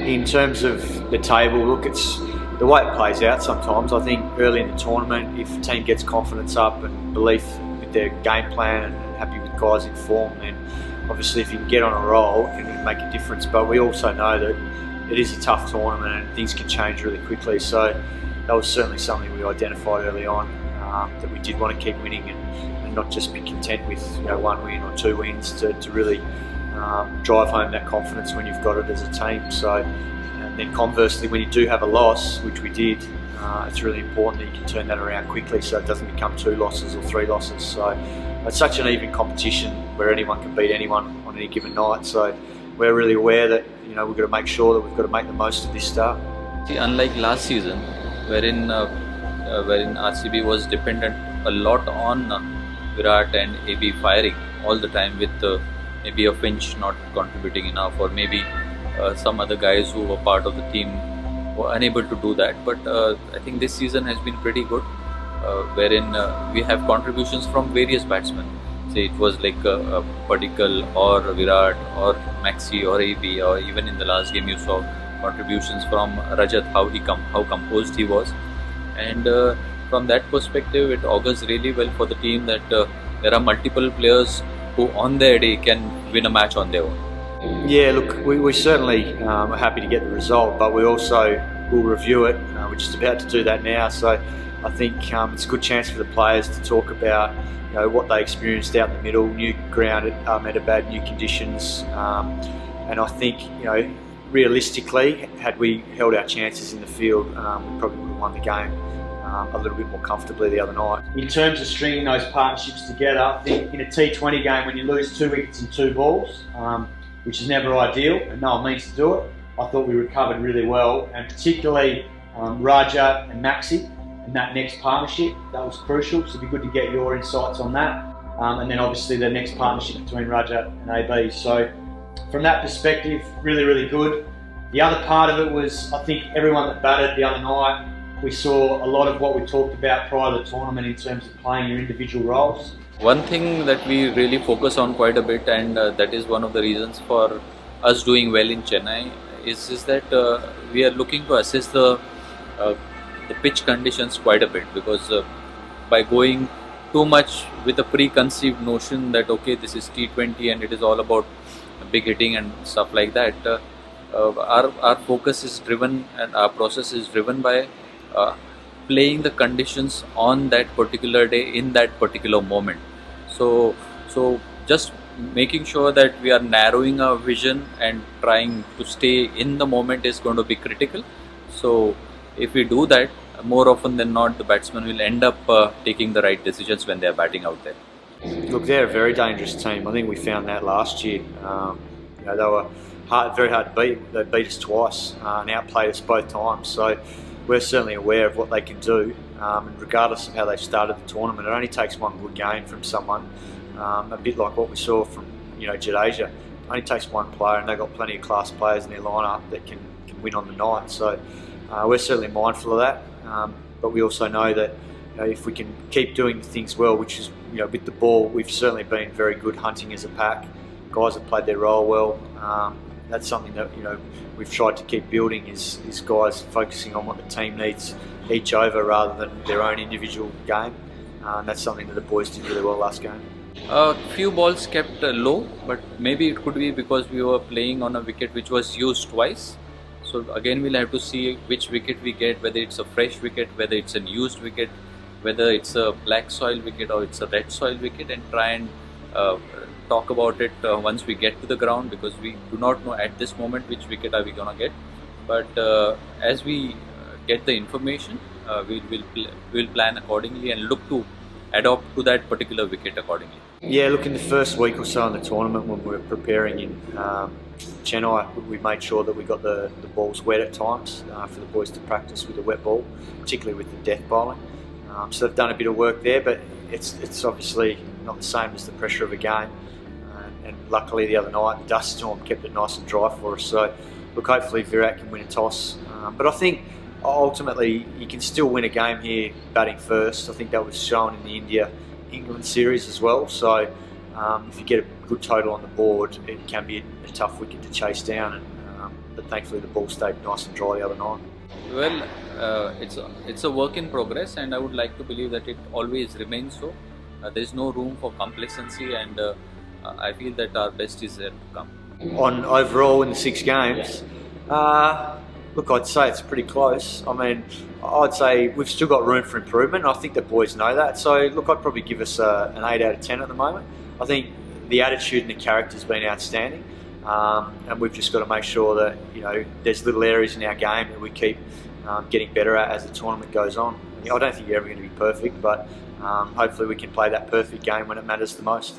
in terms of the table, look, it's the way it plays out sometimes. I think early in the tournament, if a team gets confidence up and belief with their game plan and happy with guys in form, then obviously if you can get on a roll, it can make a difference. But we also know that it is a tough tournament and things can change really quickly. So that was certainly something we identified early on, that we did want to keep winning and not just be content with one win or two wins, to really drive home that confidence when you've got it as a team. So, and then conversely, when you do have a loss, which we did, it's really important that you can turn that around quickly so it doesn't become 2 losses or 3 losses. So it's such an even competition where anyone can beat anyone on any given night. So we're really aware that we've got to make sure that we've got to make the most of this start. Unlike last season, wherein RCB was dependent a lot on Virat and AB firing all the time, with maybe a Finch not contributing enough, or maybe some other guys who were part of the team were unable to do that. But I think this season has been pretty good, wherein we have contributions from various batsmen. Say it was like Padikkal or Virat or Maxi or AB, or even in the last game you saw contributions from Rajat, how composed he was. And from that perspective, it augurs really well for the team that there are multiple players who on their day can win a match on their own. Yeah, look, we certainly are happy to get the result, but we also will review it. We're just about to do that now, so I think it's a good chance for the players to talk about what they experienced out in the middle, new ground at Ahmedabad, new conditions, and I think realistically, had we held our chances in the field, we probably would have won the game a little bit more comfortably the other night. In terms of stringing those partnerships together, I think in a T20 game, when you lose 2 wickets in 2 balls, which is never ideal, and no one means to do it, I thought we recovered really well, and particularly Raja and Maxi in that next partnership, that was crucial. So it'd be good to get your insights on that, and then obviously the next partnership between Raja and AB. So from that perspective, really, really good. The other part of it was, I think everyone that batted the other night, we saw a lot of what we talked about prior to the tournament in terms of playing your individual roles. One thing that we really focus on quite a bit, and that is one of the reasons for us doing well in Chennai, is that we are looking to assess the pitch conditions quite a bit, because by going too much with a preconceived notion that okay, this is T20 and it is all about big hitting and stuff like that, our focus is driven and our process is driven by playing the conditions on that particular day in that particular moment. So just making sure that we are narrowing our vision and trying to stay in the moment is going to be critical. So if we do that, more often than not, the batsman will end up taking the right decisions when they are batting out there. Look, they're a very dangerous team. I think we found that last year. They were very hard to beat. They beat us twice and outplayed us both times. So we're certainly aware of what they can do. And regardless of how they've started the tournament, it only takes one good game from someone. A bit like what we saw from Jadeja. It only takes one player, and they've got plenty of class players in their lineup that can win on the night. So we're certainly mindful of that. But we also know that if we can keep doing things well, which is with the ball, we've certainly been very good hunting as a pack. Guys have played their role well. That's something that we've tried to keep building, is guys focusing on what the team needs each over rather than their own individual game. And that's something that the boys did really well last game. A few balls kept low, but maybe it could be because we were playing on a wicket which was used twice. So again, we'll have to see which wicket we get, whether it's a fresh wicket, whether it's a used wicket, whether it's a black soil wicket or it's a red soil wicket, and try and talk about it once we get to the ground, because we do not know at this moment which wicket are we gonna get. But as we get the information, we'll plan accordingly and look to adopt to that particular wicket accordingly. Yeah, look, in the first week or so in the tournament, when we were preparing in Chennai, we made sure that we got the balls wet at times for the boys to practice with the wet ball, particularly with the death bowling. So they've done a bit of work there, but it's obviously not the same as the pressure of a game. And luckily the other night, the dust storm kept it nice and dry for us. So look, hopefully Virat can win a toss. But I think ultimately you can still win a game here batting first. I think that was shown in the India-England series as well. So if you get a good total on the board, it can be a tough wicket to chase down. And but thankfully the ball stayed nice and dry the other night. Well, it's a work in progress, and I would like to believe that it always remains so. There is no room for complacency, and I feel that our best is yet to come. On overall in the 6 games, look, I'd say it's pretty close. I mean, I'd say we've still got room for improvement. I think the boys know that. So, look, I'd probably give us an 8 out of 10 at the moment. I think the attitude and the character's been outstanding, and we've just got to make sure that, you know, there's little areas in our game that we keep getting better at as the tournament goes on. I don't think you're ever going to be perfect, but hopefully we can play that perfect game when it matters the most.